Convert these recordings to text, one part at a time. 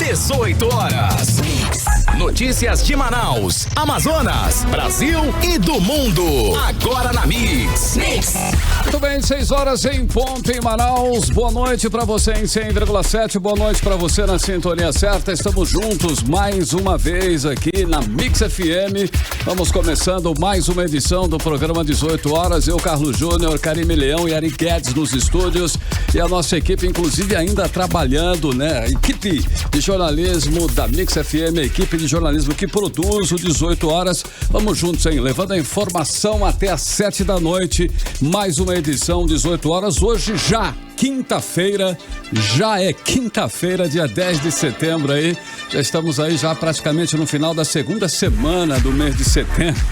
18 horas. Notícias de Manaus, Amazonas, Brasil e do mundo. Agora na Mix. Muito bem, 6 horas em ponto em Manaus. Boa noite pra você em 100,7. Boa noite pra você na sintonia certa. Estamos juntos mais uma vez aqui na Mix FM. Vamos começando mais uma edição do programa 18 horas. Eu, Carlos Júnior, Karime Leão e Ari Guedes nos estúdios. E a nossa equipe, inclusive, ainda trabalhando, né? A equipe de jornalismo da Mix FM, a equipe de jornalismo que produz o 18 horas. Vamos juntos, hein? Levando a informação até às 7 da noite. Mais uma edição 18 horas. Hoje já quinta-feira, dia 10 de setembro aí. Já estamos aí já praticamente no final da segunda semana do mês de setembro.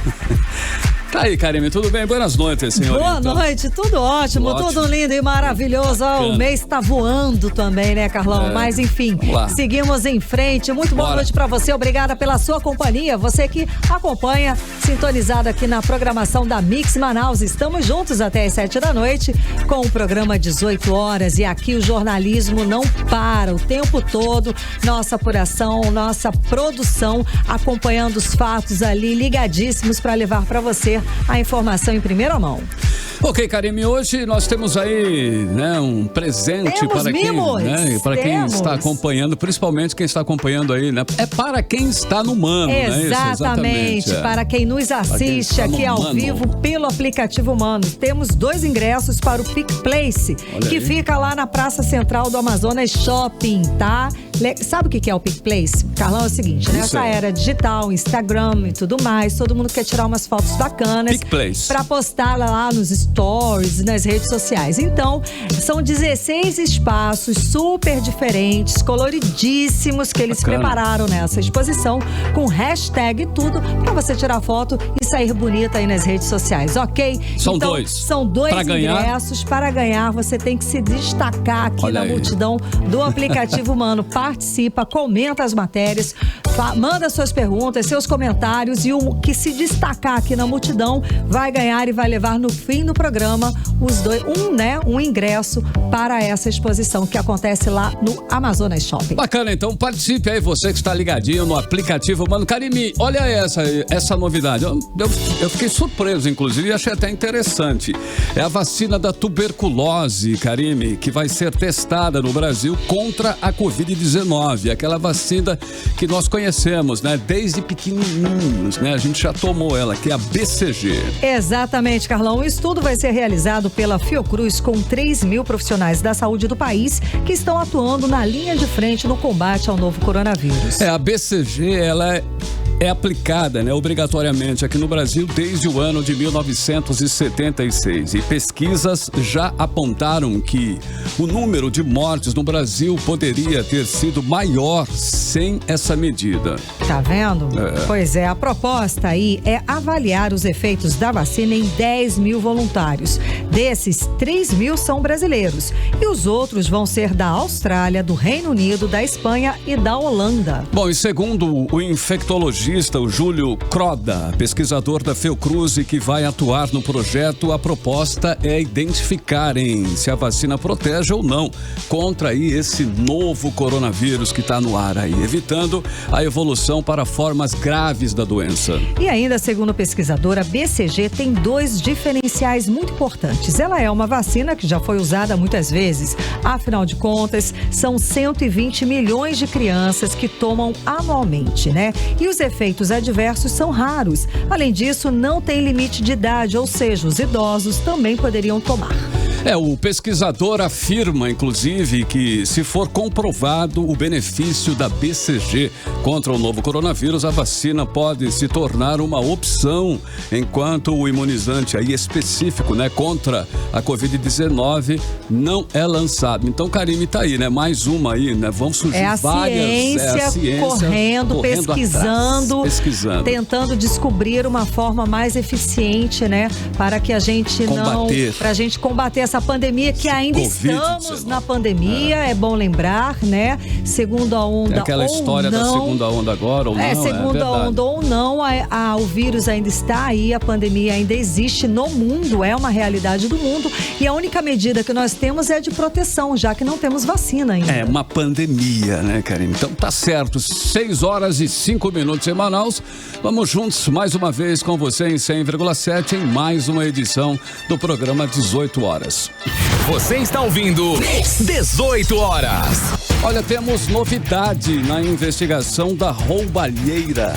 Tá aí, Karime, tudo bem? Boas noites, senhorita. Boa noite, tudo ótimo, tudo lindo e maravilhoso. O mês tá voando também, né, Carlão? Mas enfim, seguimos em frente. Muito boa noite pra você, obrigada pela sua companhia. Você que acompanha, sintonizado aqui na programação da Mix Manaus. Estamos juntos até as 7 da noite com o programa 18 horas. E aqui o jornalismo não para o tempo todo. Nossa apuração, nossa produção, acompanhando os fatos ali, ligadíssimos para levar pra você a informação em primeira mão. Ok, Karime, hoje nós temos aí, né, um presente para quem está acompanhando, principalmente quem está acompanhando aí, né? É para quem está no Mano, né? Exatamente, para quem nos assiste aqui ao vivo pelo aplicativo Mano. Temos 2 ingressos para o Pick Place, que fica lá na Praça Central do Amazonas Shopping, tá? Sabe o que é o Pick Place? Carlão, é o seguinte, nessa era digital, Instagram e tudo mais, todo mundo quer tirar umas fotos bacanas para postar lá nos stories, nas redes sociais. Então, são 16 espaços super diferentes, coloridíssimos, que eles prepararam nessa exposição, com hashtag e tudo, para você tirar foto e sair bonita aí nas redes sociais, ok? São então, dois. São 2 ingressos para ganhar. Você tem que se destacar aqui na multidão do aplicativo Mano. Participa, comenta as matérias, manda suas perguntas, seus comentários, e o que se destacar aqui na multidão vai ganhar e vai levar no fim do programa um ingresso para essa exposição que acontece lá no Amazonas Shopping. Bacana, então participe aí, você que está ligadinho no aplicativo Mano. Karime, olha essa novidade. Eu fiquei surpreso, inclusive, e achei até interessante. É a vacina da tuberculose, Karime, que vai ser testada no Brasil contra a Covid-19. Aquela vacina que nós conhecemos, né? Desde pequenininhos, né? A gente já tomou ela, que é a BCG. Exatamente, Carlão. O estudo vai ser realizado pela Fiocruz com 3.000 profissionais da saúde do país que estão atuando na linha de frente no combate ao novo coronavírus. A BCG, ela é aplicada, né, obrigatoriamente aqui no Brasil desde o ano de 1976. E pesquisas já apontaram que o número de mortes no Brasil poderia ter sido maior sem essa medida. Tá vendo? Pois é, a proposta aí é avaliar os efeitos da vacina em 10.000 voluntários. Desses, 3.000 são brasileiros. E os outros vão ser da Austrália, do Reino Unido, da Espanha e da Holanda. Bom, e segundo o infectologista, o Júlio Croda, pesquisador da Fiocruz e que vai atuar no projeto, a proposta é identificar se a vacina protege ou não contra aí esse novo coronavírus que está no ar aí, evitando a evolução para formas graves da doença. E ainda, segundo o pesquisador, a BCG tem 2 diferenciais muito importantes. Ela é uma vacina que já foi usada muitas vezes. Afinal de contas, são 120 milhões de crianças que tomam anualmente, né? E os efeitos adversos são raros. Além disso, não tem limite de idade, ou seja, os idosos também poderiam tomar. O pesquisador afirma, inclusive, que se for comprovado o benefício da BCG contra o novo coronavírus, a vacina pode se tornar uma opção, enquanto o imunizante aí específico, né, contra a Covid-19 não é lançado. Então, Karime, tá aí, né? Mais uma aí, né? Vão surgir a ciência correndo, pesquisando, tentando descobrir uma forma mais eficiente, né? Para que a gente combater essa essa pandemia que ainda estamos na pandemia, é bom lembrar, né? Segunda onda aquela ou história não, da segunda onda agora ou não. Segunda onda ou não, o vírus ainda está aí, a pandemia ainda existe no mundo, é uma realidade do mundo e a única medida que nós temos é de proteção, já que não temos vacina ainda. É uma pandemia, né, Karine? Então tá certo, 6h05 em Manaus. Vamos juntos mais uma vez com você em 100,7 em mais uma edição do programa 18 horas. Você está ouvindo 18 horas. Olha, temos novidade na investigação da roubalheira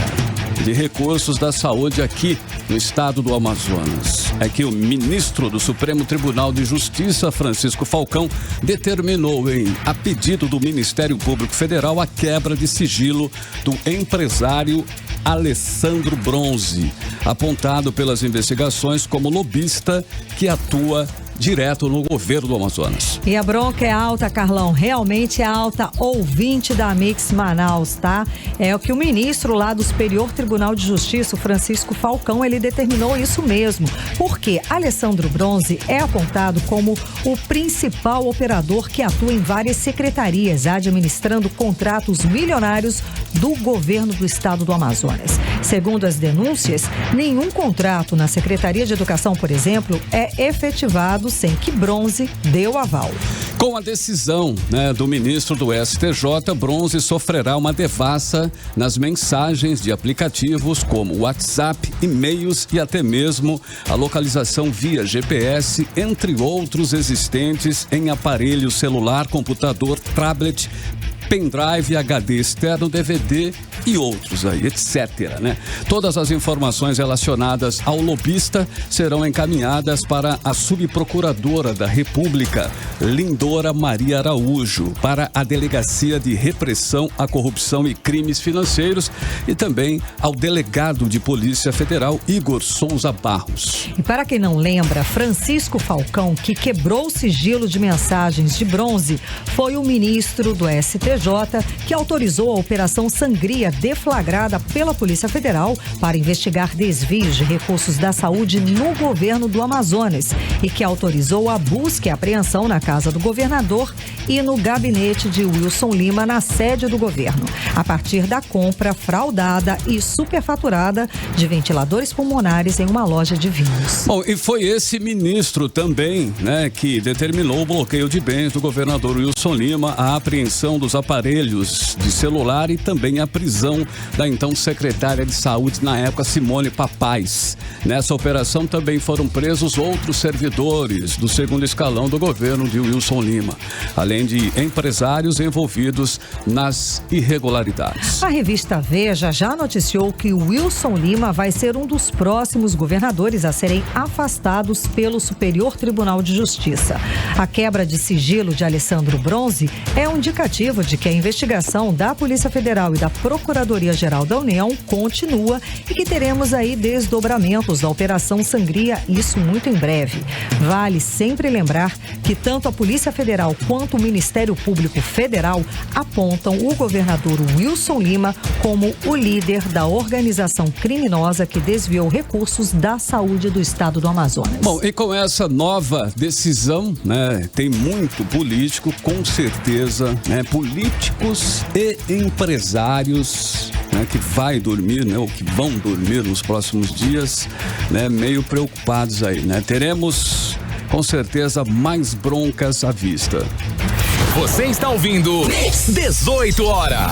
de recursos da saúde aqui no estado do Amazonas. É que o ministro do Supremo Tribunal de Justiça, Francisco Falcão, determinou, a pedido do Ministério Público Federal, a quebra de sigilo do empresário Alessandro Bronze, apontado pelas investigações como lobista que atua direto no governo do Amazonas. E a bronca é alta, Carlão, realmente é alta, ouvinte da Mix Manaus, tá? É o que o ministro lá do Superior Tribunal de Justiça, o Francisco Falcão, ele determinou isso mesmo, porque Alessandro Bronze é apontado como o principal operador que atua em várias secretarias, administrando contratos milionários do governo do estado do Amazonas. Segundo as denúncias, nenhum contrato na Secretaria de Educação, por exemplo, é efetivado sem que Bronze dê o aval. Com a decisão, do ministro do STJ, Bronze sofrerá uma devassa nas mensagens de aplicativos como WhatsApp, e-mails e até mesmo a localização via GPS, entre outros existentes em aparelho celular, computador, tablet, pendrive, HD externo, DVD e outros aí, etc, Todas as informações relacionadas ao lobista serão encaminhadas para a subprocuradora da República, Lindora Maria Araújo, para a Delegacia de Repressão à Corrupção e Crimes Financeiros e também ao delegado de Polícia Federal, Igor Souza Barros. E para quem não lembra, Francisco Falcão, que quebrou o sigilo de mensagens de Bronze, foi o ministro do STJ que autorizou a Operação Sangria, deflagrada pela Polícia Federal para investigar desvios de recursos da saúde no governo do Amazonas e que autorizou a busca e apreensão na casa do governador e no gabinete de Wilson Lima, na sede do governo, a partir da compra fraudada e superfaturada de ventiladores pulmonares em uma loja de vinhos. Bom, e foi esse ministro também, que determinou o bloqueio de bens do governador Wilson Lima, a apreensão dos aparelhos de celular e também a prisão da então secretária de saúde na época, Simone Papais. Nessa operação também foram presos outros servidores do segundo escalão do governo de Wilson Lima, além de empresários envolvidos nas irregularidades. A revista Veja já noticiou que o Wilson Lima vai ser um dos próximos governadores a serem afastados pelo Superior Tribunal de Justiça. A quebra de sigilo de Alessandro Bronze é um indicativo de que a investigação da Polícia Federal e da Procuradoria-Geral da União continua e que teremos aí desdobramentos da Operação Sangria, isso muito em breve. Vale sempre lembrar que tanto a Polícia Federal quanto o Ministério Público Federal apontam o governador Wilson Lima como o líder da organização criminosa que desviou recursos da saúde do estado do Amazonas. Bom, e com essa nova decisão, tem muito político, com certeza, políticos e empresários, que vai dormir, ou que vão dormir nos próximos dias, meio preocupados aí, Teremos, com certeza, mais broncas à vista. Você está ouvindo 18 horas.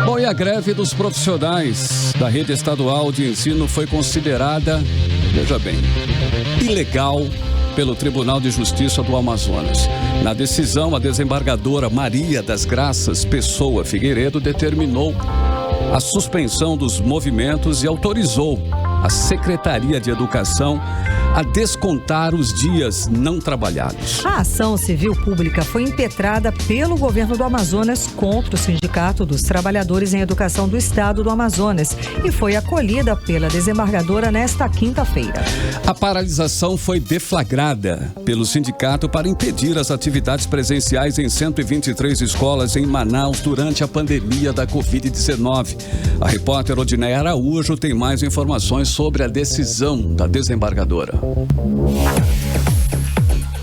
Bom, e a greve dos profissionais da rede estadual de ensino foi considerada, veja bem, ilegal pelo Tribunal de Justiça do Amazonas. Na decisão, a desembargadora Maria das Graças Pessoa Figueiredo determinou a suspensão dos movimentos e autorizou a Secretaria de Educação a descontar os dias não trabalhados. A ação civil pública foi impetrada pelo governo do Amazonas contra o Sindicato dos Trabalhadores em Educação do Estado do Amazonas e foi acolhida pela desembargadora nesta quinta-feira. A paralisação foi deflagrada pelo sindicato para impedir as atividades presenciais em 123 escolas em Manaus durante a pandemia da Covid-19. A repórter Odineia Araújo tem mais informações sobre a decisão da desembargadora.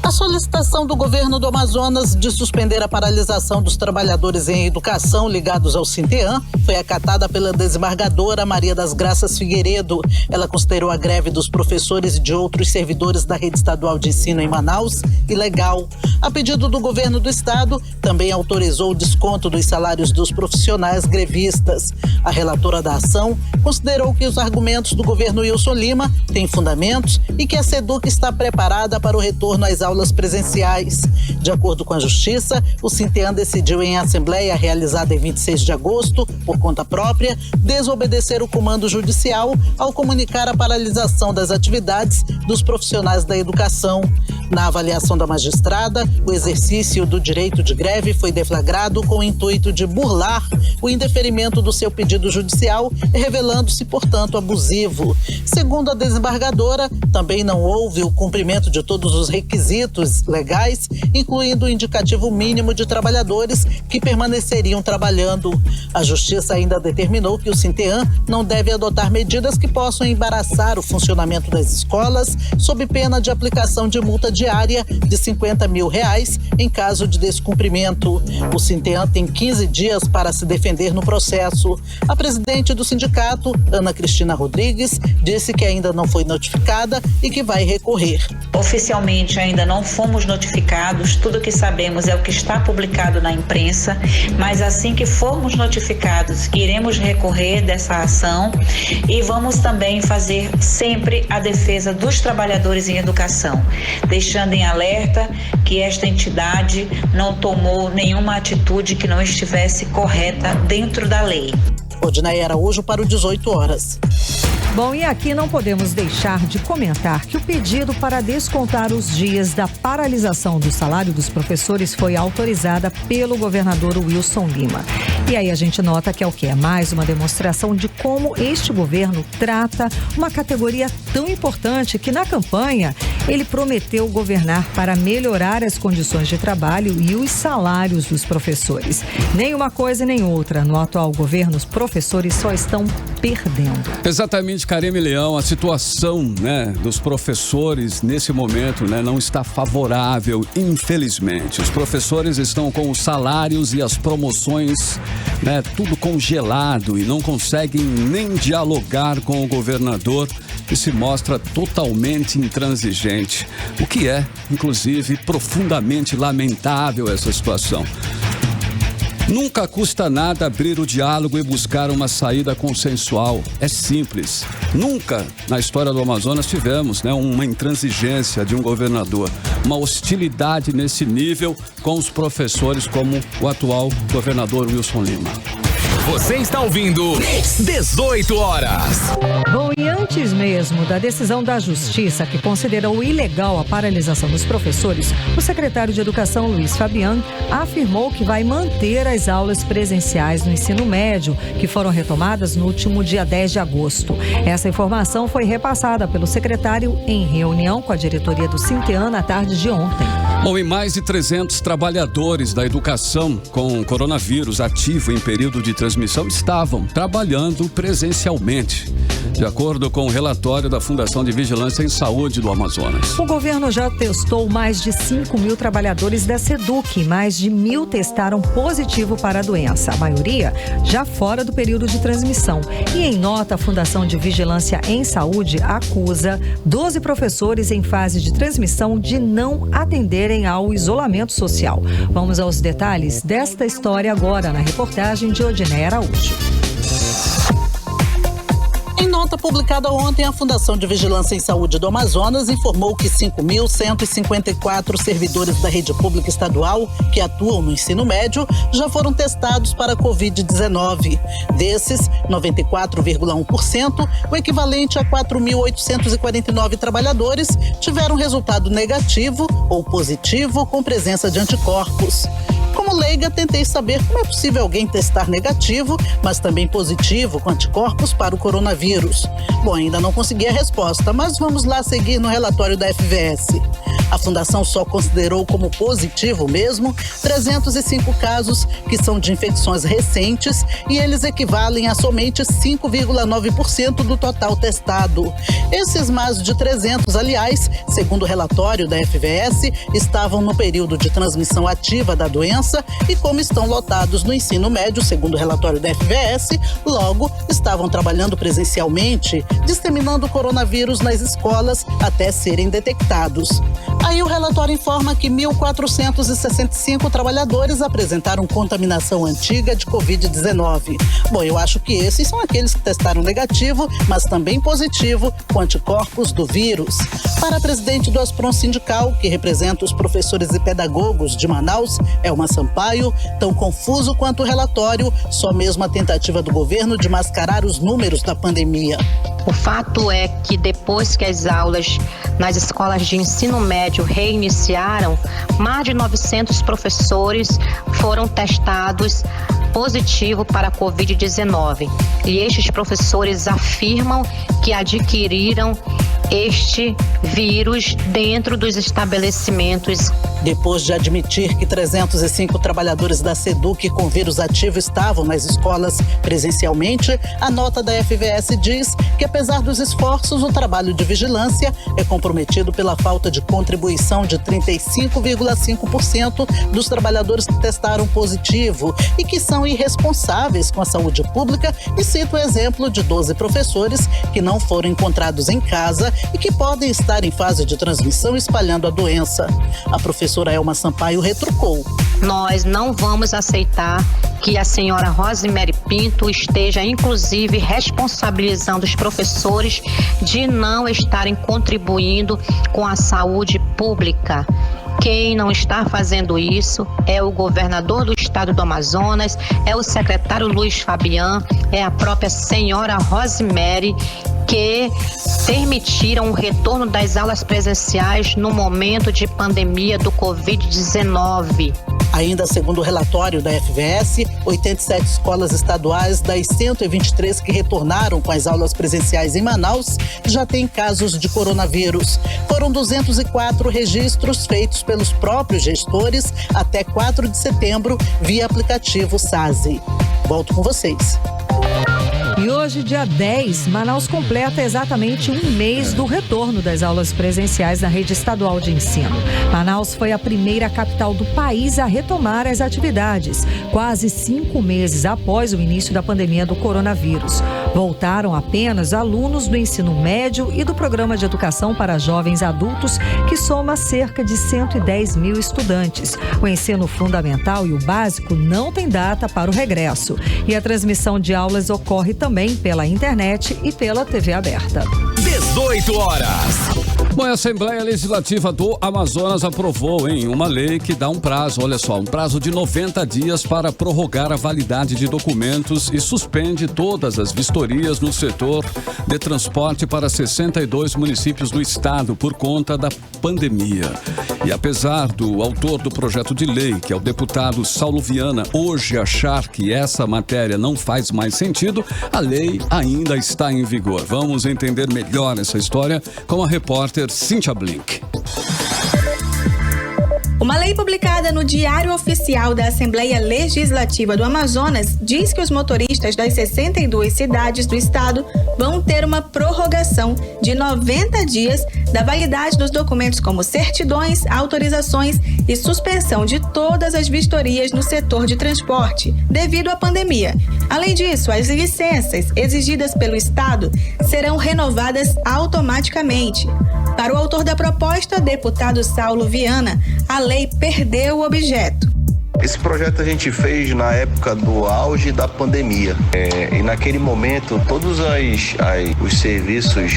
A solicitação do governo do Amazonas de suspender a paralisação dos trabalhadores em educação ligados ao Sinteam foi acatada pela desembargadora Maria das Graças Figueiredo. Ela considerou a greve dos professores e de outros servidores da rede estadual de ensino em Manaus ilegal. A pedido do governo do estado, também autorizou o desconto dos salários dos profissionais grevistas. A relatora da ação considerou que os argumentos do governo Wilson Lima têm fundamentos e que a SEDUC está preparada para o retorno às aulas presenciais. De acordo com a Justiça, o Sinteam decidiu em assembleia realizada em 26 de agosto, por conta própria, desobedecer o comando judicial ao comunicar a paralisação das atividades dos profissionais da educação. Na avaliação da magistrada, o exercício do direito de greve foi deflagrado com o intuito de burlar o indeferimento do seu pedido judicial, revelando-se, portanto, abusivo. Segundo a desembargadora, também não houve o cumprimento de todos os requisitos legais, incluindo o indicativo mínimo de trabalhadores que permaneceriam trabalhando. A Justiça ainda determinou que o Sinteam não deve adotar medidas que possam embaraçar o funcionamento das escolas, sob pena de aplicação de multa diária de R$50 mil em caso de descumprimento. O Sinteam tem 15 dias para se defender no processo. A presidente do sindicato, Ana Cristina Rodrigues, disse que ainda não foi notificada e que vai recorrer. Oficialmente ainda não fomos notificados, tudo que sabemos é o que está publicado na imprensa, mas assim que formos notificados, iremos recorrer dessa ação e vamos também fazer sempre a defesa dos trabalhadores em educação, deixando em alerta que esta entidade não tomou nenhuma atitude que não estivesse correta dentro da lei. Odinaia Araújo para o 18 horas. Bom, e aqui não podemos deixar de comentar que o pedido para descontar os dias da paralisação do salário dos professores foi autorizada pelo governador Wilson Lima. E aí a gente nota que é o quê? É mais uma demonstração de como este governo trata uma categoria tão importante que na campanha ele prometeu governar para melhorar as condições de trabalho e os salários dos professores. Nem uma coisa nem outra. No atual governo, os professores só estão perdendo. Exatamente, Karime Leão, a situação, dos professores nesse momento, não está favorável, infelizmente. Os professores estão com os salários e as promoções, tudo congelado e não conseguem nem dialogar com o governador, que se mostra totalmente intransigente. O que é, inclusive, profundamente lamentável essa situação. Nunca custa nada abrir o diálogo e buscar uma saída consensual. É simples. Nunca na história do Amazonas tivemos uma intransigência de um governador, uma hostilidade nesse nível com os professores como o atual governador Wilson Lima. Você está ouvindo 18 horas. Bom, e antes mesmo da decisão da Justiça que considerou ilegal a paralisação dos professores, o secretário de Educação, Luiz Fabian, afirmou que vai manter as aulas presenciais no ensino médio, que foram retomadas no último dia 10 de agosto. Essa informação foi repassada pelo secretário em reunião com a diretoria do Sinteam na tarde de ontem. Bom, e mais de 300 trabalhadores da educação com coronavírus ativo em período de transmissão estavam trabalhando presencialmente, de acordo com o relatório da Fundação de Vigilância em Saúde do Amazonas. O governo já testou mais de 5 mil trabalhadores da SEDUC, mais de 1.000 testaram positivo para a doença, a maioria já fora do período de transmissão. E em nota, a Fundação de Vigilância em Saúde acusa 12 professores em fase de transmissão de não atenderem ao isolamento social. Vamos aos detalhes desta história agora na reportagem de Odinaia Araújo. Em nota publicada ontem, a Fundação de Vigilância em Saúde do Amazonas informou que 5.154 servidores da rede pública estadual que atuam no ensino médio já foram testados para a Covid-19. Desses, 94,1%, o equivalente a 4.849 trabalhadores, tiveram resultado negativo ou positivo com presença de anticorpos. Como leiga, tentei saber como é possível alguém testar negativo, mas também positivo com anticorpos para o coronavírus. Bom, ainda não consegui a resposta, mas vamos lá seguir no relatório da FVS. A Fundação só considerou como positivo mesmo 305 casos que são de infecções recentes e eles equivalem a somente 5,9% do total testado. Esses mais de 300, aliás, segundo o relatório da FVS, estavam no período de transmissão ativa da doença e como estão lotados no ensino médio, segundo o relatório da FVS, logo estavam trabalhando presencialmente, disseminando o coronavírus nas escolas até serem detectados. Aí o relatório informa que 1.465 trabalhadores apresentaram contaminação antiga de Covid-19. Bom, eu acho que esses são aqueles que testaram negativo, mas também positivo com anticorpos do vírus. Para a presidente do Asprom Sindical, que representa os professores e pedagogos de Manaus, Elma Sampaio, tão confuso quanto o relatório, só mesmo a tentativa do governo de mascarar os números da pandemia. O fato é que depois que as aulas nas escolas de ensino médio reiniciaram, mais de 900 professores foram testados positivo para a Covid-19. E estes professores afirmam que adquiriram este vírus dentro dos estabelecimentos. Depois de admitir que 305 trabalhadores da SEDUC com vírus ativo estavam nas escolas presencialmente, a nota da FVS diz que, apesar dos esforços, o trabalho de vigilância é comprometido pela falta de contribuição de 35,5% dos trabalhadores que testaram positivo e que são irresponsáveis com a saúde pública, e cita o exemplo de 12 professores que não foram encontrados em casa e que podem estar em fase de transmissão espalhando a doença. A professora Elma Sampaio retrucou. Nós não vamos aceitar que a senhora Rosemary Pinto esteja, inclusive, responsabilizando os professores de não estarem contribuindo com a saúde pública. Quem não está fazendo isso é o governador do estado do Amazonas, é o secretário Luiz Fabian, é a própria senhora Rosemary, que permitiram o retorno das aulas presenciais no momento de pandemia do Covid-19. Ainda segundo o relatório da FVS, 87 escolas estaduais das 123 que retornaram com as aulas presenciais em Manaus já têm casos de coronavírus. Foram 204 registros feitos pelos próprios gestores até 4 de setembro via aplicativo SASE. Volto com vocês. E hoje, dia 10, Manaus completa exatamente um mês do retorno das aulas presenciais na rede estadual de ensino. Manaus foi a primeira capital do país a retomar as atividades, quase 5 meses após o início da pandemia do coronavírus. Voltaram apenas alunos do ensino médio e do Programa de Educação para Jovens Adultos, que soma cerca de 110 mil estudantes. O ensino fundamental e o básico não tem data para o regresso. E a transmissão de aulas ocorre também pela internet e pela TV aberta. 18 horas. Bom, a Assembleia Legislativa do Amazonas aprovou, uma lei que dá um prazo, olha só, um prazo de 90 dias para prorrogar a validade de documentos e suspende todas as vistorias no setor de transporte para 62 municípios do estado por conta da pandemia. E apesar do autor do projeto de lei, que é o deputado Saulo Viana, hoje achar que essa matéria não faz mais sentido, a lei ainda está em vigor. Vamos entender melhor essa história com a repórter Cíntia Blink. Uma lei publicada no Diário Oficial da Assembleia Legislativa do Amazonas diz que os motoristas das 62 cidades do estado vão ter uma prorrogação de 90 dias da validade dos documentos como certidões, autorizações e suspensão de todas as vistorias no setor de transporte, devido à pandemia. Além disso, as licenças exigidas pelo estado serão renovadas automaticamente. Para o autor da proposta, deputado Saulo Viana, a lei perdeu o objeto. Esse projeto a gente fez na época do auge da pandemia. E naquele momento, todos os serviços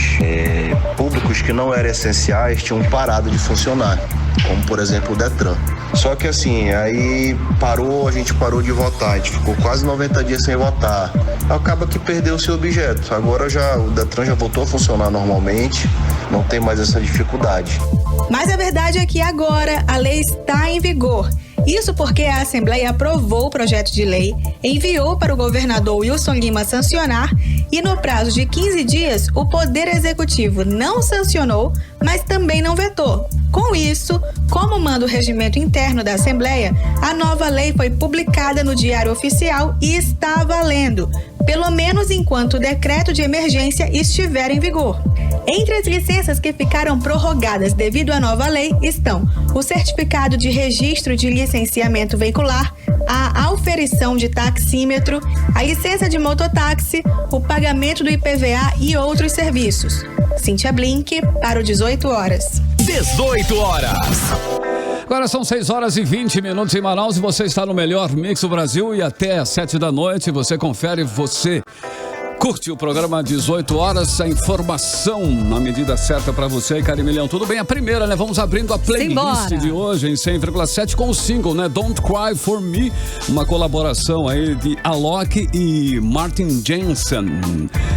públicos que não eram essenciais tinham parado de funcionar, como por exemplo o Detran. Só que assim, aí a gente parou de votar, a gente ficou quase 90 dias sem votar. Acaba que perdeu o seu objeto. Agora o Detran já voltou a funcionar normalmente, não tem mais essa dificuldade. Mas a verdade é que agora a lei está em vigor. Isso porque a Assembleia aprovou o projeto de lei, enviou para o governador Wilson Lima sancionar e no prazo de 15 dias o Poder Executivo não sancionou, mas também não vetou. Com isso, como manda o regimento interno da Assembleia, a nova lei foi publicada no Diário Oficial e está valendo, pelo menos enquanto o decreto de emergência estiver em vigor. Entre as licenças que ficaram prorrogadas devido à nova lei estão o certificado de registro de licenciamento veicular, a auferição de taxímetro, a licença de mototáxi, o pagamento do IPVA e outros serviços. Cíntia Blink para o 18 horas. 18 horas. Agora são 6 horas e 20 minutos em Manaus e você está no melhor Mix do Brasil e até às 7 da noite você confere, você curte o programa 18 horas, a informação na medida certa pra você aí, Carimilhão. Tudo bem? A primeira, né? Vamos abrindo a playlist de hoje em 100,7 com o single, né? Don't Cry For Me, uma colaboração aí de Alok e Martin Jensen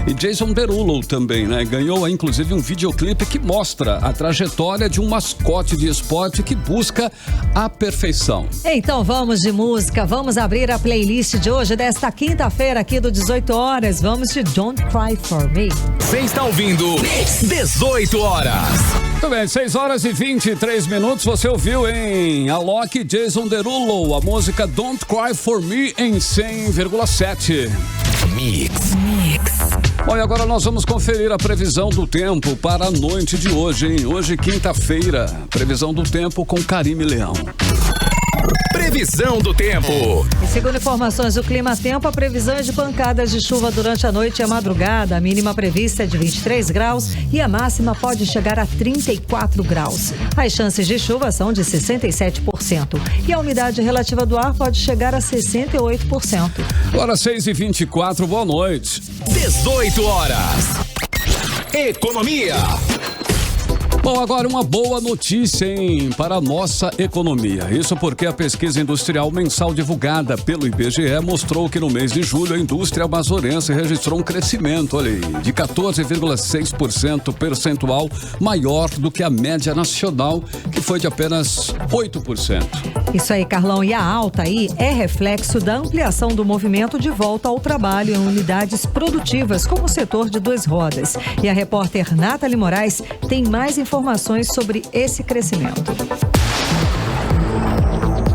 e Jason Derulo também, né? Ganhou inclusive um videoclipe que mostra a trajetória de um mascote de esporte que busca a perfeição. Então vamos de música, vamos abrir a playlist de hoje, desta quinta-feira aqui do 18 horas. Vamos de Don't Cry For Me. Você está ouvindo 18 horas. Muito bem, 6 horas e 23 minutos. Você ouviu em Alok e Jason Derulo, a música Don't Cry For Me em 100,7. Mix. Bom, e agora nós vamos conferir a previsão do tempo para a noite de hoje, hein? Hoje, quinta-feira, previsão do tempo com Karime Leão. Previsão do tempo. E segundo informações do Clima Tempo, a previsão é de pancadas de chuva durante a noite e a madrugada. A mínima prevista é de 23 graus e a máxima pode chegar a 34 graus. As chances de chuva são de 67% e a umidade relativa do ar pode chegar a 68%. Agora 6h24, boa noite. 18 horas. Economia. Bom, agora uma boa notícia, hein, para a nossa economia. Isso porque a pesquisa industrial mensal divulgada pelo IBGE mostrou que no mês de julho a indústria amazonense registrou um crescimento, olha aí, de 14,6% percentual, maior do que a média nacional, que foi de apenas 8%. Isso aí, Carlão. E a alta aí é reflexo da ampliação do movimento de volta ao trabalho em unidades produtivas, como o setor de 2 rodas. E a repórter Nathalie Moraes tem mais informações sobre esse crescimento.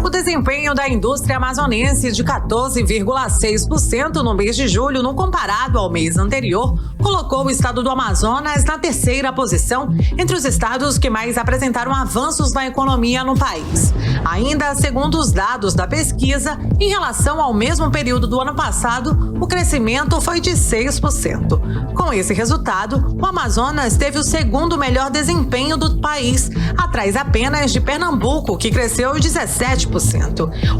O desempenho da indústria amazonense de 14,6% no mês de julho, no comparado ao mês anterior, colocou o estado do Amazonas na 3ª posição entre os estados que mais apresentaram avanços na economia no país. Ainda segundo os dados da pesquisa, em relação ao mesmo período do ano passado, o crescimento foi de 6%. Com esse resultado, o Amazonas teve o 2º melhor desempenho do país, atrás apenas de Pernambuco, que cresceu 17%.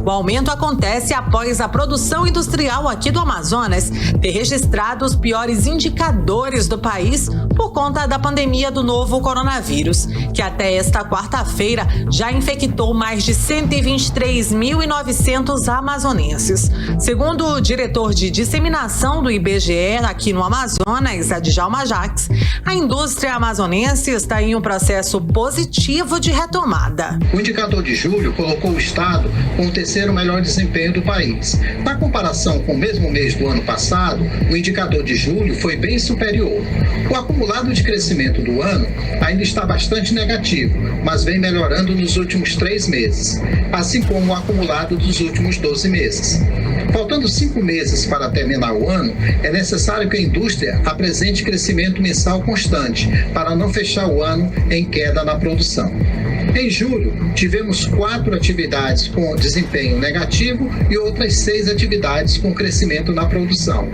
O aumento acontece após a produção industrial aqui do Amazonas ter registrado os piores indicadores do país por conta da pandemia do novo coronavírus, que até esta quarta-feira já infectou mais de 123.900 amazonenses. Segundo o diretor de disseminação do IBGE aqui no Amazonas, Djalma Jacques, a indústria amazonense está em um processo positivo de retomada. O indicador de julho colocou o estado com o 3º melhor desempenho do país. Na comparação com o mesmo mês do ano passado, o indicador de julho foi bem superior. O acumulado de crescimento do ano ainda está bastante negativo, mas vem melhorando nos últimos 3 meses, assim como o acumulado dos últimos 12 meses. Faltando 5 meses para terminar o ano, é necessário que a indústria apresente crescimento mensal constante para não fechar o ano em queda na produção. Em julho, tivemos 4 atividades com desempenho negativo e outras 6 atividades com crescimento na produção.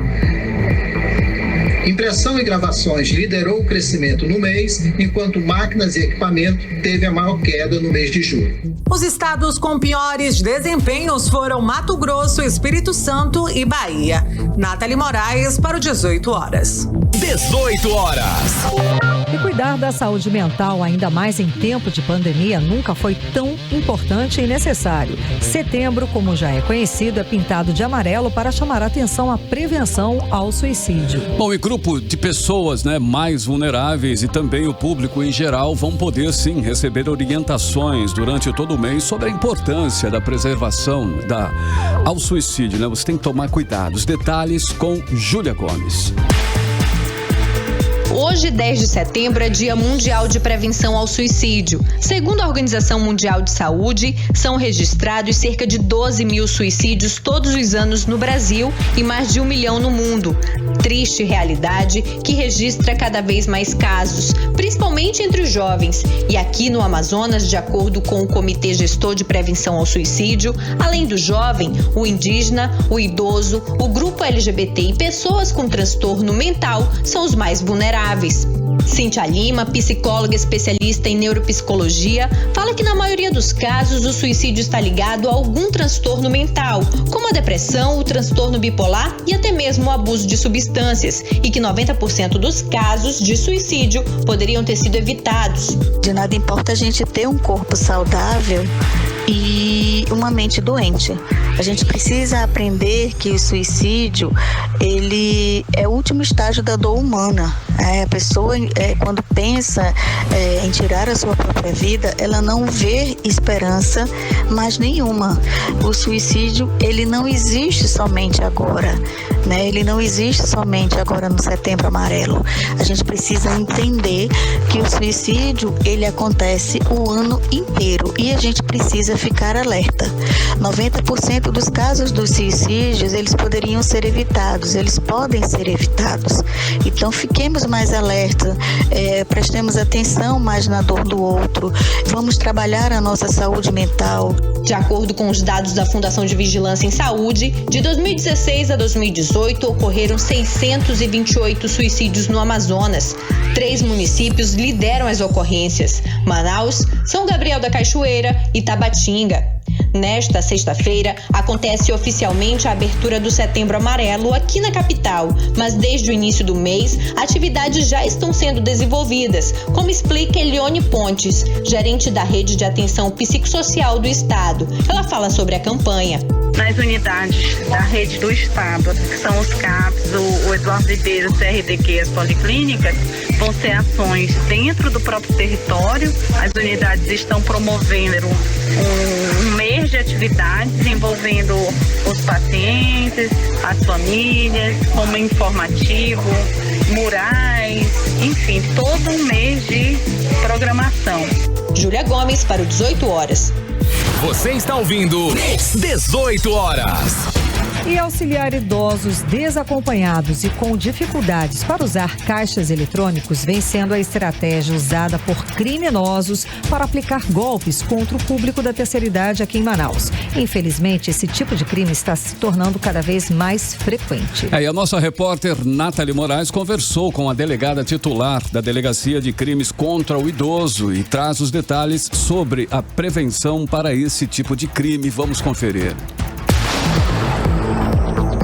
Impressão e gravações liderou o crescimento no mês, enquanto máquinas e equipamento teve a maior queda no mês de julho. Os estados com piores desempenhos foram Mato Grosso, Espírito Santo e Bahia. Nathalie Moraes para o 18 horas. 18 horas. E cuidar da saúde mental, ainda mais em tempo de pandemia, nunca foi tão importante e necessário. Setembro, como já é conhecido, é pintado de amarelo para chamar a atenção à prevenção ao suicídio. Bom, e grupo de pessoas, né, mais vulneráveis e também o público em geral vão poder sim receber orientações durante todo o mês sobre a importância da preservação ao suicídio, né? Você tem que tomar cuidado. Os detalhes com Júlia Gomes. Hoje, 10 de setembro, é Dia Mundial de Prevenção ao Suicídio. Segundo a Organização Mundial de Saúde, são registrados cerca de 12 mil suicídios todos os anos no Brasil e mais de 1 milhão no mundo. Triste realidade que registra cada vez mais casos, principalmente entre os jovens. E aqui no Amazonas, de acordo com o Comitê Gestor de Prevenção ao Suicídio, além do jovem, o indígena, o idoso, o grupo LGBT e pessoas com transtorno mental são os mais vulneráveis. Cíntia Lima, psicóloga especialista em neuropsicologia, fala que na maioria dos casos o suicídio está ligado a algum transtorno mental, como a depressão, o transtorno bipolar e até mesmo o abuso de substâncias, e que 90% dos casos de suicídio poderiam ter sido evitados. De nada importa a gente ter um corpo saudável e uma mente doente. A gente precisa aprender que o suicídio, ele é o último estágio da dor humana. A pessoa, quando pensa em tirar a sua própria vida, ela não vê esperança mais nenhuma. O suicídio, ele não existe somente agora, né? Ele não existe somente agora no Setembro Amarelo. A gente precisa entender que o suicídio, ele acontece o ano inteiro e a gente precisa ficar alerta. 90% dos casos dos suicídios, eles poderiam ser evitados, eles podem ser evitados. Então, fiquemos mais alerta, prestemos atenção mais na dor do outro, vamos trabalhar a nossa saúde mental. De acordo com os dados da Fundação de Vigilância em Saúde, de 2016 a 2018 ocorreram 628 suicídios no Amazonas. 3 municípios lideram as ocorrências: Manaus, São Gabriel da Cachoeira e Tabatinga. Nesta sexta-feira, acontece oficialmente a abertura do Setembro Amarelo aqui na capital, mas desde o início do mês, atividades já estão sendo desenvolvidas, como explica Elione Pontes, gerente da Rede de Atenção Psicossocial do Estado. Ela fala sobre a campanha. Nas unidades da rede do Estado, que são os CAPs, o Eduardo Ribeiro, o CRDQ, as policlínicas, vão ser ações dentro do próprio território. As unidades estão promovendo um mês de atividades envolvendo os pacientes, as famílias, como informativo, murais, enfim, todo um mês de programação. Júlia Gomes para o 18 horas. Você está ouvindo 18 horas. E auxiliar idosos desacompanhados e com dificuldades para usar caixas eletrônicos vem sendo a estratégia usada por criminosos para aplicar golpes contra o público da terceira idade aqui em Manaus. Infelizmente, esse tipo de crime está se tornando cada vez mais frequente. E a nossa repórter Nathalie Moraes conversou com a delegada titular da Delegacia de Crimes contra o Idoso e traz os detalhes sobre a prevenção para esse tipo de crime. Vamos conferir.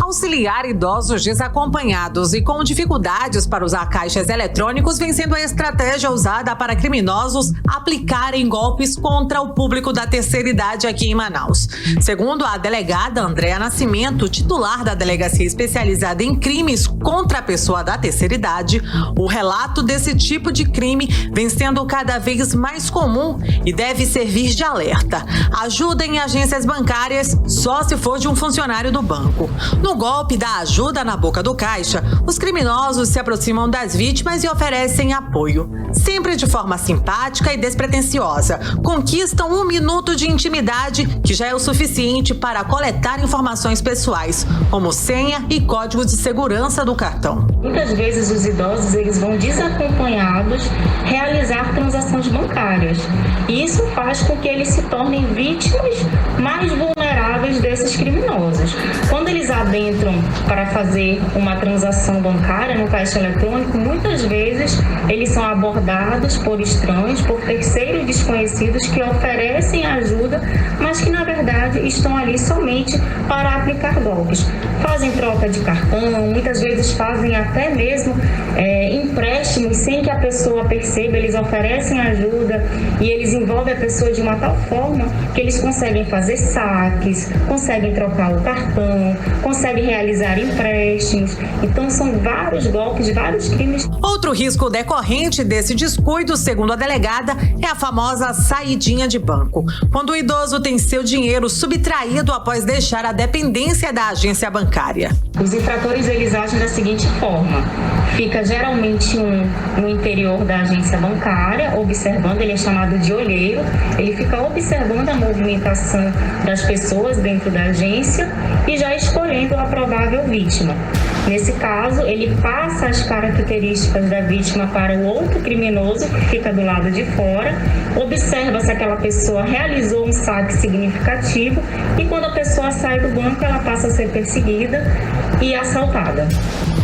Auxiliar idosos desacompanhados e com dificuldades para usar caixas eletrônicos vem sendo a estratégia usada para criminosos aplicarem golpes contra o público da terceira idade aqui em Manaus. Segundo a delegada Andréa Nascimento, titular da Delegacia Especializada em Crimes contra a Pessoa da Terceira Idade, o relato desse tipo de crime vem sendo cada vez mais comum e deve servir de alerta. Ajuda em agências bancárias só se for de um funcionário do banco. No golpe da ajuda na boca do caixa, os criminosos se aproximam das vítimas e oferecem apoio. Sempre de forma simpática e despretensiosa. Conquistam 1 minuto de intimidade, que já é o suficiente para coletar informações pessoais, como senha e código de segurança do cartão. Muitas vezes os idosos eles vão desacompanhados realizar transações bancárias. E isso faz com que eles se tornem vítimas mais vulneráveis desses criminosos. Quando eles adentram para fazer uma transação bancária no caixa eletrônico, muitas vezes eles são abordados por estranhos, por terceiros desconhecidos que oferecem ajuda, mas que na verdade estão ali somente para aplicar golpes. Fazem troca de cartão, muitas vezes fazem até mesmo empréstimos sem que a pessoa perceba, eles oferecem ajuda e eles envolvem a pessoa de uma tal forma que eles conseguem fazer saques, eles conseguem trocar o cartão, conseguem realizar empréstimos. Então são vários golpes, vários crimes. Outro risco decorrente desse descuido, segundo a delegada, é a famosa saidinha de banco. Quando o idoso tem seu dinheiro subtraído após deixar a dependência da agência bancária. Os infratores, eles agem da seguinte forma: fica geralmente no interior da agência bancária, observando, ele é chamado de olheiro, ele fica observando a movimentação das pessoas dentro da agência e já escolhendo a provável vítima. Nesse caso, ele passa as características da vítima para o outro criminoso que fica do lado de fora, observa se aquela pessoa realizou um saque significativo e quando a pessoa sai do banco, ela passa a ser perseguida e assaltada.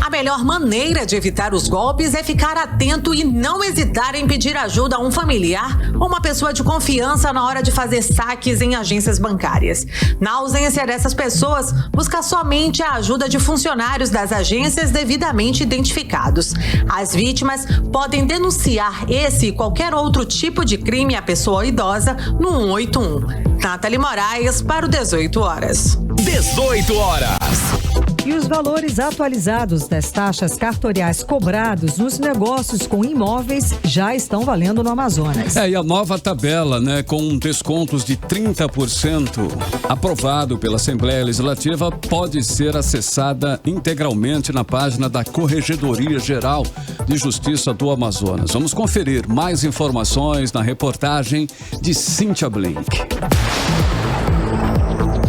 A melhor maneira de evitar os golpes é ficar atento e não hesitar em pedir ajuda a um familiar ou uma pessoa de confiança na hora de fazer saques em agências bancárias. Na ausência dessas pessoas, busca somente a ajuda de funcionários das agências devidamente identificados. As vítimas podem denunciar esse e qualquer outro tipo de crime à pessoa idosa no 181. Nathalie Moraes para o 18 horas. 18 horas. E os valores atualizados das taxas cartoriais cobrados nos negócios com imóveis já estão valendo no Amazonas. E a nova tabela, com descontos de 30%, aprovado pela Assembleia Legislativa, pode ser acessada integralmente na página da Corregedoria Geral de Justiça do Amazonas. Vamos conferir mais informações na reportagem de Cíntia Blink.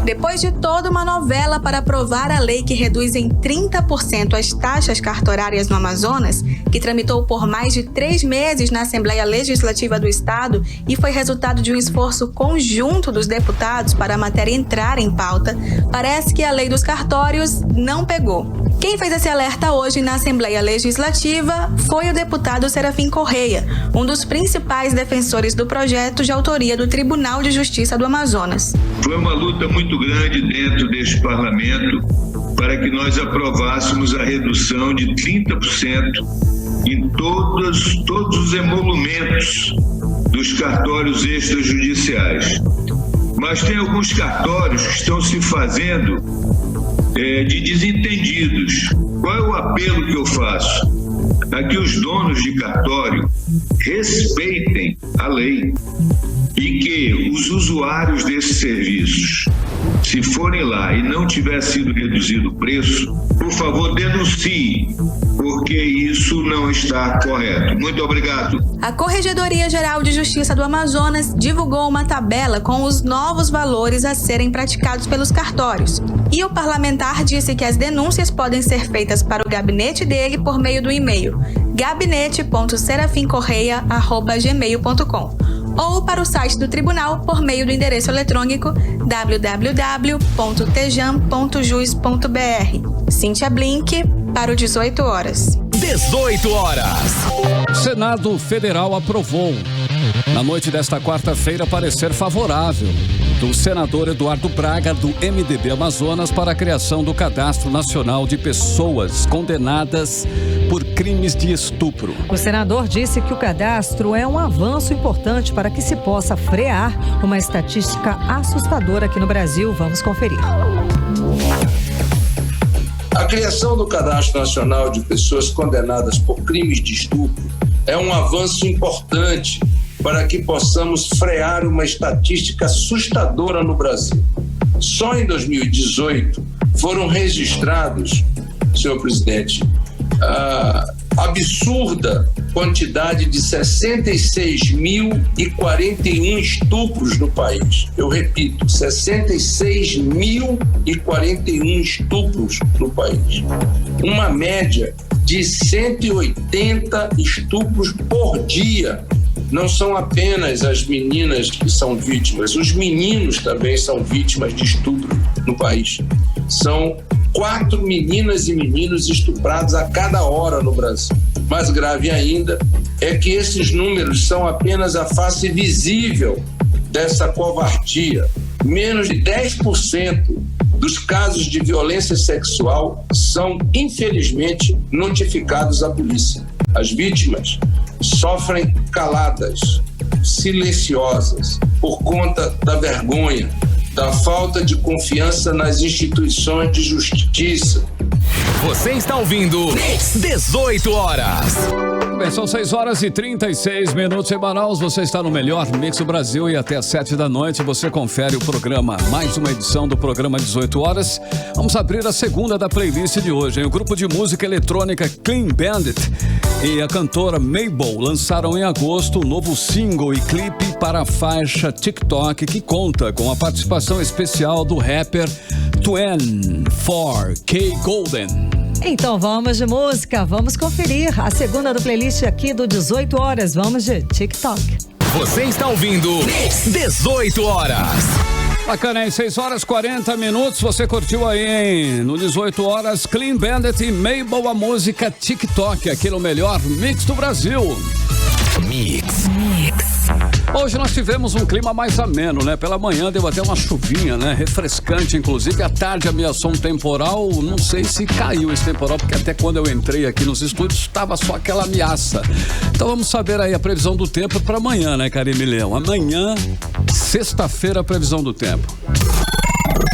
Depois de toda uma novela para aprovar a lei que reduz em 30% as taxas cartorárias no Amazonas, que tramitou por mais de 3 meses na Assembleia Legislativa do Estado e foi resultado de um esforço conjunto dos deputados para a matéria entrar em pauta, parece que a lei dos cartórios não pegou. Quem fez esse alerta hoje na Assembleia Legislativa foi o deputado Serafim Correia, um dos principais defensores do projeto de autoria do Tribunal de Justiça do Amazonas. Foi uma luta muito grande dentro deste parlamento para que nós aprovássemos a redução de 30% em todos os emolumentos dos cartórios extrajudiciais. Mas tem alguns cartórios que estão se fazendo de desentendidos. Qual é o apelo que eu faço? A que os donos de cartório respeitem a lei e que os usuários desses serviços, se forem lá e não tiver sido reduzido o preço, por favor, denuncie, porque isso não está correto. Muito obrigado. A Corregedoria Geral de Justiça do Amazonas divulgou uma tabela com os novos valores a serem praticados pelos cartórios. E o parlamentar disse que as denúncias podem ser feitas para o gabinete dele por meio do e-mail gabinete.serafimcorreia@gmail.com ou para o site do tribunal por meio do endereço eletrônico www.tejam.jus.br. Cíntia Blink para o 18 horas. 18 horas. O Senado Federal aprovou, na noite desta quarta-feira, parecer favorável do senador Eduardo Braga, do MDB Amazonas, para a criação do Cadastro Nacional de Pessoas Condenadas por crimes de estupro. O senador disse que o cadastro é um avanço importante para que se possa frear uma estatística assustadora aqui no Brasil. Vamos conferir. A criação do Cadastro Nacional de Pessoas Condenadas por Crimes de Estupro é um avanço importante para que possamos frear uma estatística assustadora no Brasil. Só em 2018 foram registrados, senhor presidente, a absurda quantidade de 66.041 estupros no país. Eu repito, 66.041 estupros no país. Uma média de 180 estupros por dia. Não são apenas as meninas que são vítimas, os meninos também são vítimas de estupro no país. São 4 meninas e meninos estuprados a cada hora no Brasil. Mais grave ainda é que esses números são apenas a face visível dessa covardia. Menos de 10% dos casos de violência sexual são, infelizmente, notificados à polícia. As vítimas sofrem caladas, silenciosas, por conta da vergonha, da falta de confiança nas instituições de justiça. Você está ouvindo 18 horas. Bem, são 6h36 em Manaus. Você está no melhor Mix do Brasil e até às 7h você confere o programa. Mais uma edição do programa 18 horas. Vamos abrir a segunda da playlist de hoje, hein? O grupo de música eletrônica Clean Bandit e a cantora Mabel lançaram em agosto um novo single e clipe para a faixa TikTok, que conta com a participação especial do rapper 24K Golden. Então vamos de música, vamos conferir a segunda do playlist aqui do 18 horas. Vamos de TikTok. Você está ouvindo 18 horas. Bacana, hein? 6h40. Você curtiu aí, hein? No 18 horas, Clean Bandit e Mabel, a música TikTok, aqui no melhor Mix do Brasil. Mix. Hoje nós tivemos um clima mais ameno, né? Pela manhã deu até uma chuvinha, né? Refrescante, inclusive. À tarde ameaçou um temporal. Não sei se caiu esse temporal, porque até quando eu entrei aqui nos estúdios, estava só aquela ameaça. Então vamos saber aí a previsão do tempo para amanhã, né, Karime Leão? Amanhã, sexta-feira, a previsão do tempo.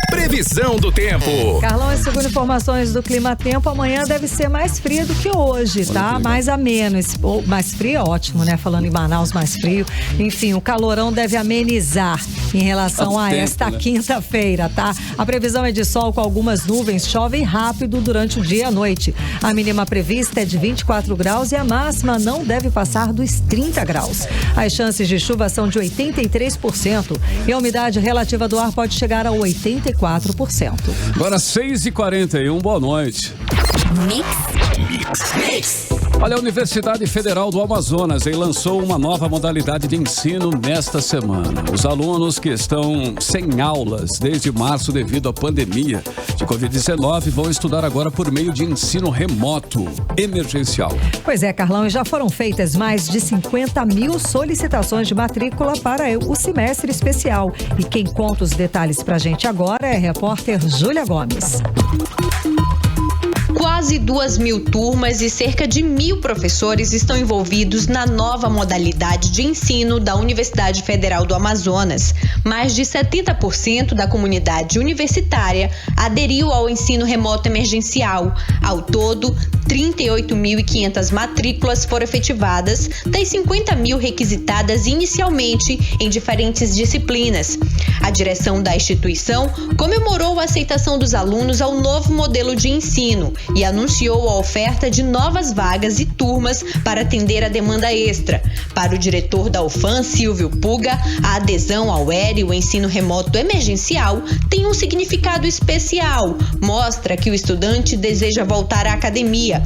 Previsão do tempo. Carlão, e segundo informações do Clima Tempo, amanhã deve ser mais frio do que hoje, tá? Mais ameno. Mais frio é ótimo, né? Falando em Manaus, mais frio. Enfim, o calorão deve amenizar em relação a esta quinta-feira, tá? A previsão é de sol com algumas nuvens, chove rápido durante o dia e a noite. A mínima prevista é de 24 graus e a máxima não deve passar dos 30 graus. As chances de chuva são de 83% e a umidade relativa do ar pode chegar a 84%. Agora 6h41, boa noite. Mix. Olha, a Universidade Federal do Amazonas lançou uma nova modalidade de ensino nesta semana. Os alunos que estão sem aulas desde março devido à pandemia de Covid-19 vão estudar agora por meio de ensino remoto emergencial. Pois é, Carlão, e já foram feitas mais de 50 mil solicitações de matrícula para o semestre especial. E quem conta os detalhes pra gente agora é a repórter Júlia Gomes. Quase 2.000 turmas e cerca de 1.000 professores estão envolvidos na nova modalidade de ensino da Universidade Federal do Amazonas. Mais de 70% da comunidade universitária aderiu ao ensino remoto emergencial. Ao todo, 38.500 matrículas foram efetivadas, das 50.000 requisitadas inicialmente em diferentes disciplinas. A direção da instituição comemorou a aceitação dos alunos ao novo modelo de ensino e anunciou a oferta de novas vagas e turmas para atender a demanda extra. Para o diretor da UFAM, Silvio Puga, a adesão ao ERI, o ensino remoto emergencial, tem um significado especial. Mostra que o estudante deseja voltar à academia.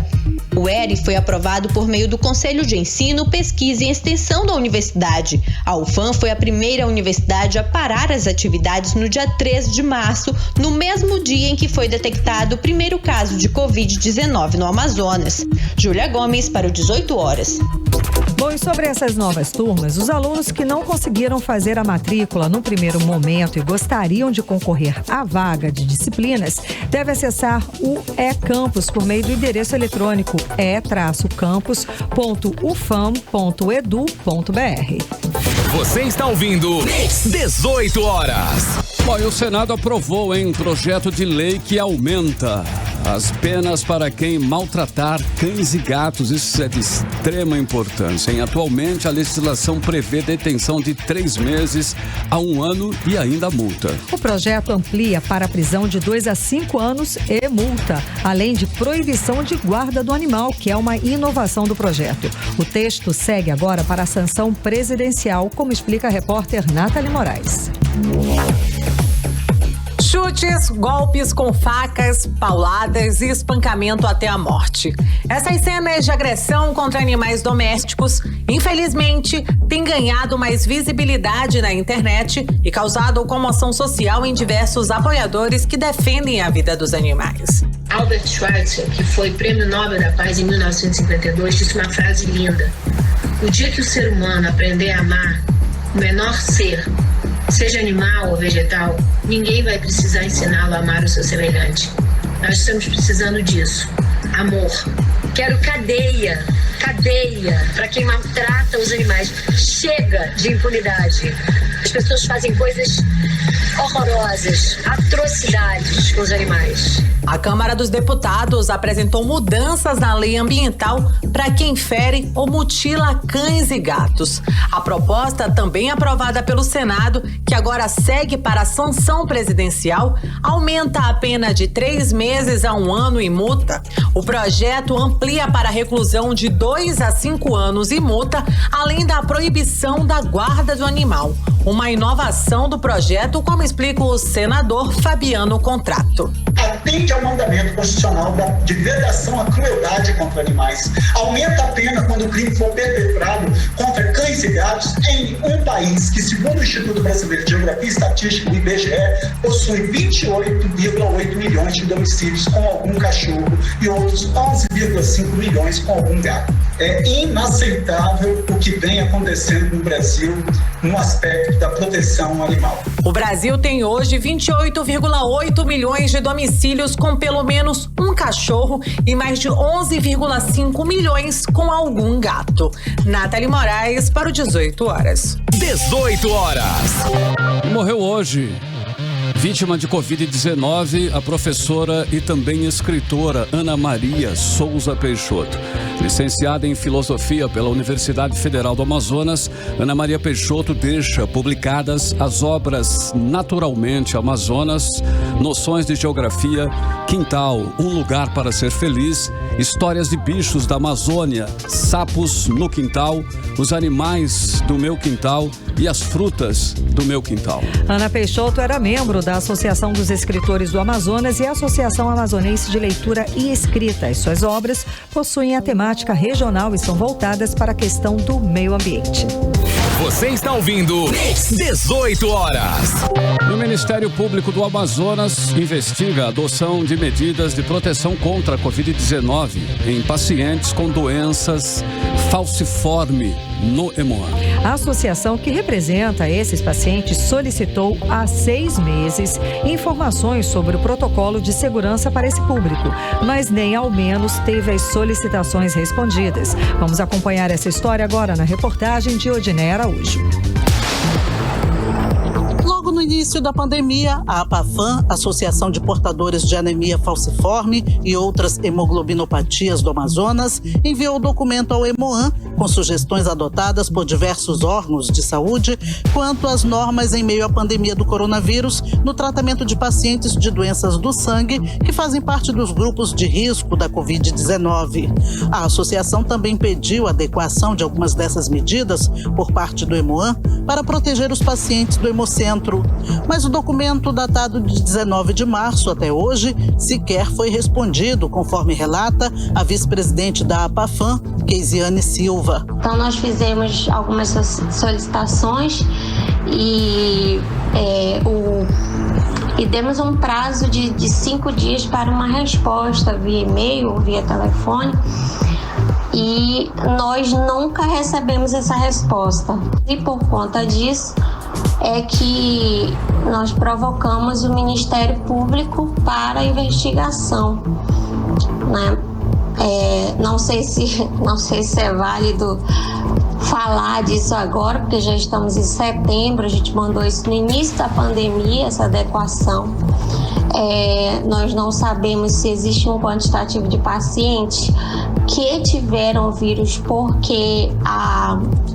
O ERI foi aprovado por meio do Conselho de Ensino, Pesquisa e Extensão da Universidade. A UFAM foi a primeira universidade a parar as atividades no dia 3 de março, no mesmo dia em que foi detectado o primeiro caso de Covid-19 no Amazonas. Júlia Gomes para o 18 horas. Bom, e sobre essas novas turmas, os alunos que não conseguiram fazer a matrícula no primeiro momento e gostariam de concorrer à vaga de disciplinas, devem acessar o e-campus por meio do endereço eletrônico e-campus.ufam.edu.br. Você está ouvindo 18 horas. Bom, e o Senado aprovou um projeto de lei que aumenta as penas para quem maltratar cães e gatos. Isso é de extrema importância, hein? Atualmente, a legislação prevê detenção de 3 meses a 1 ano e ainda multa. O projeto amplia para a prisão de 2 a 5 anos e multa, além de proibição de guarda do animal, que é uma inovação do projeto. O texto segue agora para a sanção presidencial, como explica a repórter Nathalie Moraes. Chutes, golpes com facas, pauladas e espancamento até a morte. Essas cenas de agressão contra animais domésticos, infelizmente, têm ganhado mais visibilidade na internet e causado comoção social em diversos apoiadores que defendem a vida dos animais. Albert Schweitzer, que foi Prêmio Nobel da Paz em 1952, disse uma frase linda: "O dia que o ser humano aprender a amar o menor ser, seja animal ou vegetal, ninguém vai precisar ensiná-lo a amar o seu semelhante." Nós estamos precisando disso. Amor. Quero cadeia para quem maltrata os animais. Chega de impunidade. As pessoas fazem coisas horrorosas, atrocidades com os animais. A Câmara dos Deputados apresentou mudanças na lei ambiental para quem fere ou mutila cães e gatos. A proposta, também aprovada pelo Senado, que agora segue para a sanção presidencial, aumenta a pena de 3 meses a 1 ano e multa. O projeto amplia para reclusão de 2 a 5 anos e multa, além da proibição da guarda do animal. Uma inovação do projeto, como explica o senador Fabiano Contrato. Atende ao mandamento constitucional de vedação à crueldade contra animais. Aumenta a pena quando o crime for perpetrado contra cães e gatos em um país que, segundo o Instituto Brasileiro de Geografia e Estatística, o IBGE, possui 28,8 milhões de domicílios com algum cachorro e outros 11,5 milhões com algum gato. É inaceitável o que vem acontecendo no Brasil no aspecto da proteção animal. O Brasil tem hoje 28,8 milhões de domicílios com pelo menos um cachorro e mais de 11,5 milhões com algum gato. Nathalie Moraes para o 18 horas. 18 horas. Morreu hoje, vítima de Covid-19, a professora e também escritora Ana Maria Souza Peixoto. Licenciada em Filosofia pela Universidade Federal do Amazonas, Ana Maria Peixoto deixa publicadas as obras Naturalmente Amazonas, Noções de Geografia, Quintal, Um Lugar para Ser Feliz, Histórias de Bichos da Amazônia, Sapos no Quintal, Os Animais do Meu Quintal e As Frutas do Meu Quintal. Ana Peixoto era membro da Associação dos Escritores do Amazonas e a Associação Amazonense de Leitura e Escrita. As suas obras possuem a temática regional e são voltadas para a questão do meio ambiente. Você está ouvindo 18 horas. O Ministério Público do Amazonas investiga a adoção de medidas de proteção contra a Covid-19 em pacientes com doenças falciforme no Hemoan. A associação que representa esses pacientes solicitou há 6 meses informações sobre o protocolo de segurança para esse público, mas nem ao menos teve as solicitações respondidas. Vamos acompanhar essa história agora na reportagem de Odiné Araújo. Logo no início da pandemia, a APAFAM, Associação de Portadores de Anemia Falciforme e outras hemoglobinopatias do Amazonas, enviou o documento ao Hemoan com sugestões adotadas por diversos órgãos de saúde quanto às normas em meio à pandemia do coronavírus no tratamento de pacientes de doenças do sangue que fazem parte dos grupos de risco da Covid-19. A associação também pediu a adequação de algumas dessas medidas por parte do Hemoan para proteger os pacientes do Hemocentro. Mas o documento datado de 19 de março até hoje sequer foi respondido, conforme relata a vice-presidente da APAFAM, Keisiane Silva. Então nós fizemos algumas solicitações e demos um prazo de 5 dias para uma resposta via e-mail ou via telefone. E nós nunca recebemos essa resposta. E por conta disso é que nós provocamos o Ministério Público para investigação, né? Não sei se é válido falar disso agora, porque já estamos em setembro, a gente mandou isso no início da pandemia, essa adequação. Nós não sabemos se existe um quantitativo de pacientes que tiveram vírus porque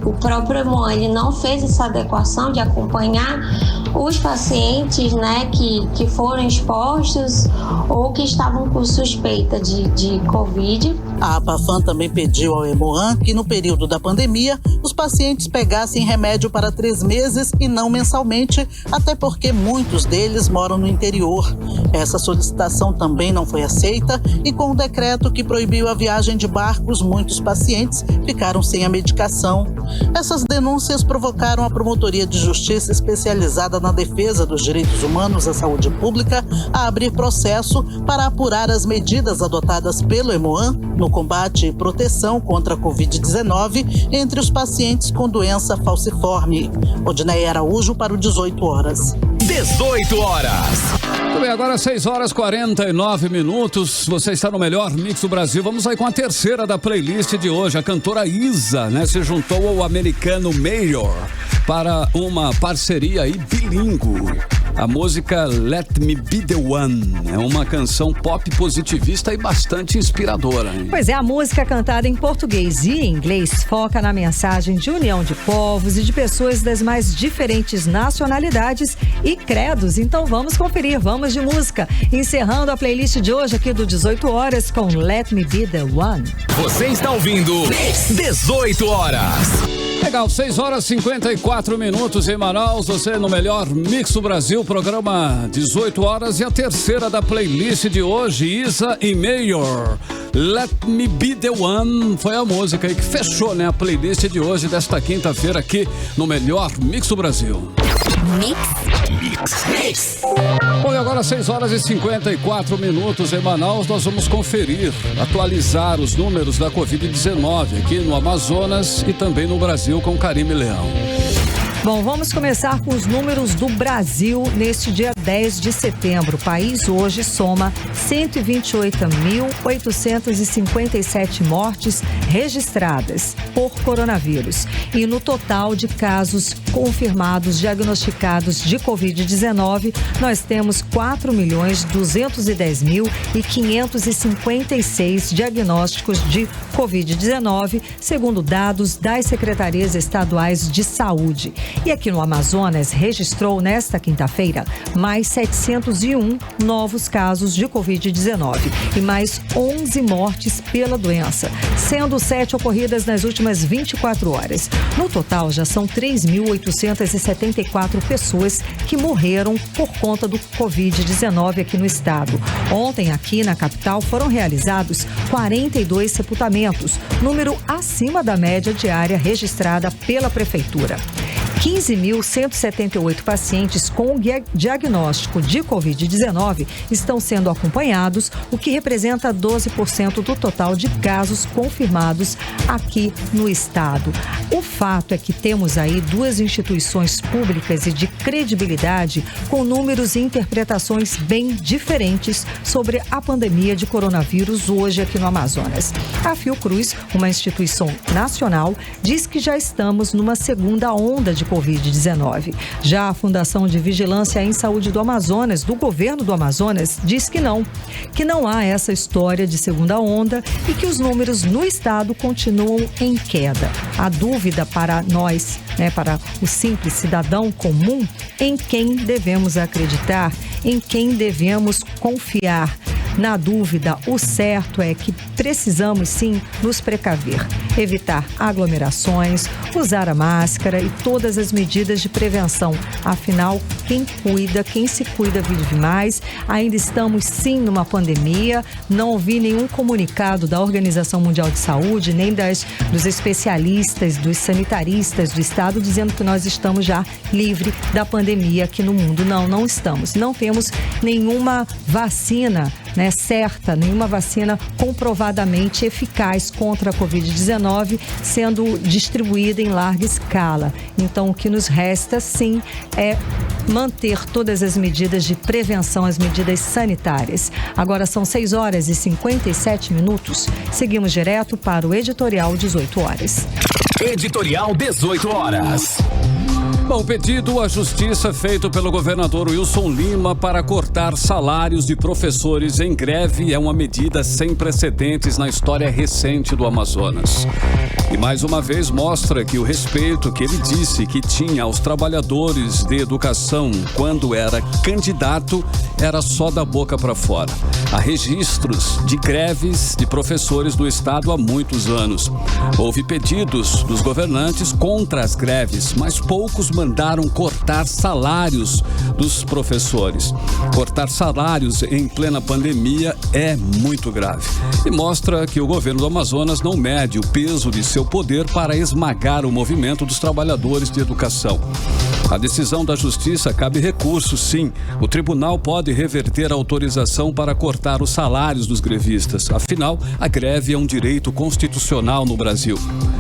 o próprio Hemoan não fez essa adequação de acompanhar os pacientes, né, que foram expostos ou que estavam com suspeita de Covid. A APAFAM também pediu ao Hemoan que no período da pandemia os pacientes pegassem remédio para 3 meses e não mensalmente, até porque muitos deles moram no interior. Essa solicitação também não foi aceita e com o decreto que proibiu a viagem de barcos, muitos pacientes ficaram sem a medicação. Essas denúncias provocaram a Promotoria de Justiça especializada na defesa dos direitos humanos à saúde pública a abrir processo para apurar as medidas adotadas pelo Hemoan no combate e proteção contra a Covid-19 entre os pacientes com doença falciforme. Odiné Araújo para o 18 horas. 18 horas. Muito bem, agora 6h49. Você está no melhor mix do Brasil. Vamos aí com a terceira da playlist de hoje. A cantora Isa, né, se juntou ao americano Mayor para uma parceria aí bilíngue. A música Let Me Be The One é uma canção pop positivista e bastante inspiradora, hein? Pois é, a música cantada em português e em inglês foca na mensagem de união de povos e de pessoas das mais diferentes nacionalidades e credos. Então vamos conferir, vamos de música. Encerrando a playlist de hoje aqui do 18 horas com Let Me Be The One. Você está ouvindo 18 horas. Legal, 6h54 em Manaus, você no melhor mix do Brasil, programa 18 horas e a terceira da playlist de hoje, Isa e Mayor. Let Me Be The One foi a música aí que fechou, né, a playlist de hoje, desta quinta-feira aqui no melhor mix do Brasil. Mix. Bom, e agora 6h54 em Manaus, nós vamos conferir, atualizar os números da Covid-19 aqui no Amazonas e também no Brasil com Karime Leão. Bom, vamos começar com os números do Brasil neste dia 10 de setembro. O país hoje soma 128.857 mortes registradas por coronavírus. E no total de casos confirmados, diagnosticados de Covid-19, nós temos 4.210.556 diagnósticos de Covid-19, segundo dados das secretarias estaduais de saúde. E aqui no Amazonas registrou nesta quinta-feira mais 701 novos casos de Covid-19 e mais 11 mortes pela doença, sendo 7 ocorridas nas últimas 24 horas. No total, já são 3.874 pessoas que morreram por conta do Covid-19 aqui no estado. Ontem, aqui na capital, foram realizados 42 sepultamentos, número acima da média diária registrada pela prefeitura. 15.178 pacientes com diagnóstico de Covid-19 estão sendo acompanhados, o que representa 12% do total de casos confirmados aqui no estado. O fato é que temos aí duas instituições públicas e de credibilidade com números e interpretações bem diferentes sobre a pandemia de coronavírus hoje aqui no Amazonas. A Fiocruz, uma instituição nacional, diz que já estamos numa segunda onda de Covid-19. Já a Fundação de Vigilância em Saúde do Amazonas, do governo do Amazonas, diz que não há essa história de segunda onda e que os números no estado continuam em queda. A dúvida para nós, para o simples cidadão comum, em quem devemos acreditar, em quem devemos confiar. Na dúvida, o certo é que precisamos sim nos precaver, evitar aglomerações, usar a máscara e todas as medidas de prevenção. Afinal, quem se cuida vive mais. Ainda estamos sim numa pandemia. Não ouvi nenhum comunicado da Organização Mundial de Saúde, nem dos especialistas, dos sanitaristas do estado, dizendo que nós estamos já livre da pandemia aqui no mundo. Não estamos. Não temos nenhuma vacina certa, nenhuma vacina comprovadamente eficaz contra a Covid-19 sendo distribuída em larga escala. Então, o que nos resta, sim, é manter todas as medidas de prevenção, as medidas sanitárias. Agora são 6h57. Seguimos direto para o Editorial 18 horas. Editorial 18 horas. Bom, pedido à justiça feito pelo governador Wilson Lima para cortar salários de professores em greve é uma medida sem precedentes na história recente do Amazonas. E mais uma vez mostra que o respeito que ele disse que tinha aos trabalhadores de educação quando era candidato era só da boca para fora. Há registros de greves de professores do estado há muitos anos. Houve pedidos dos governantes contra as greves, mas poucos mandaram cortar salários dos professores. Cortar salários em plena pandemia é muito grave e mostra que o governo do Amazonas não mede o peso de seu poder para esmagar o movimento dos trabalhadores de educação. A decisão da Justiça cabe recurso, sim. O tribunal pode reverter a autorização para cortar os salários dos grevistas. Afinal, a greve é um direito constitucional no Brasil.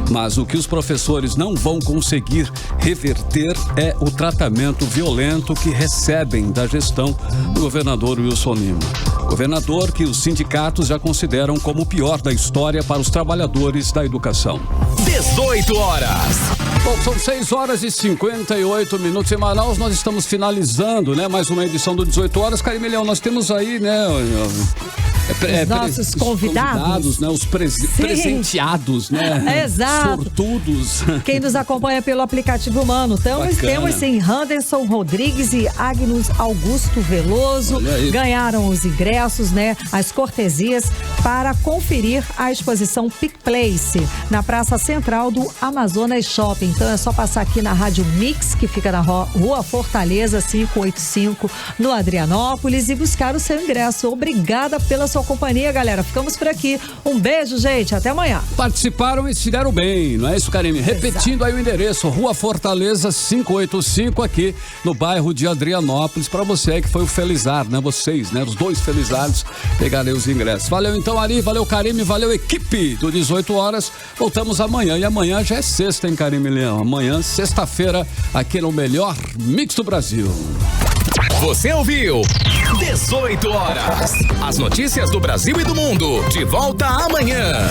Mas o que os professores não vão conseguir reverter é o tratamento violento que recebem da gestão do governador Wilson Lima. Governador que os sindicatos já consideram como o pior da história para os trabalhadores da educação. 18 horas. Bom, são 6 horas e 58 minutos em Manaus. Nós estamos finalizando, né? Mais uma edição do 18 horas. Karime Leão, nós temos aí, né? Os nossos convidados, né? Os presenteados, né? Exato. Sortudos. Quem nos acompanha pelo aplicativo Humano. Temos sim, Anderson Rodrigues e Agnus Augusto Veloso. Ganharam os ingressos, né? As cortesias para conferir a exposição Pick Place na Praça Central do Amazonas Shopping. Então é só passar aqui na Rádio Mix, que fica na Rua Fortaleza 585, no Adrianópolis, e buscar o seu ingresso. Obrigada pela sua companhia, galera. Ficamos por aqui. Um beijo, gente. Até amanhã. Participaram e se deram bem, não é isso, Karime? Repetindo aí o endereço, Rua Fortaleza 585, aqui no bairro de Adrianópolis, para você aí que foi o felizardo, né? Vocês, né? Os 2 felizardos pegarem os ingressos. Valeu então, Ari, valeu, Karime, valeu, equipe do 18 horas. Voltamos amanhã, e amanhã já é sexta, hein, Karime Leão? Amanhã, sexta-feira, aqui no melhor Mix do Brasil. Você ouviu 18 horas. As notícias do Brasil e do mundo. De volta amanhã.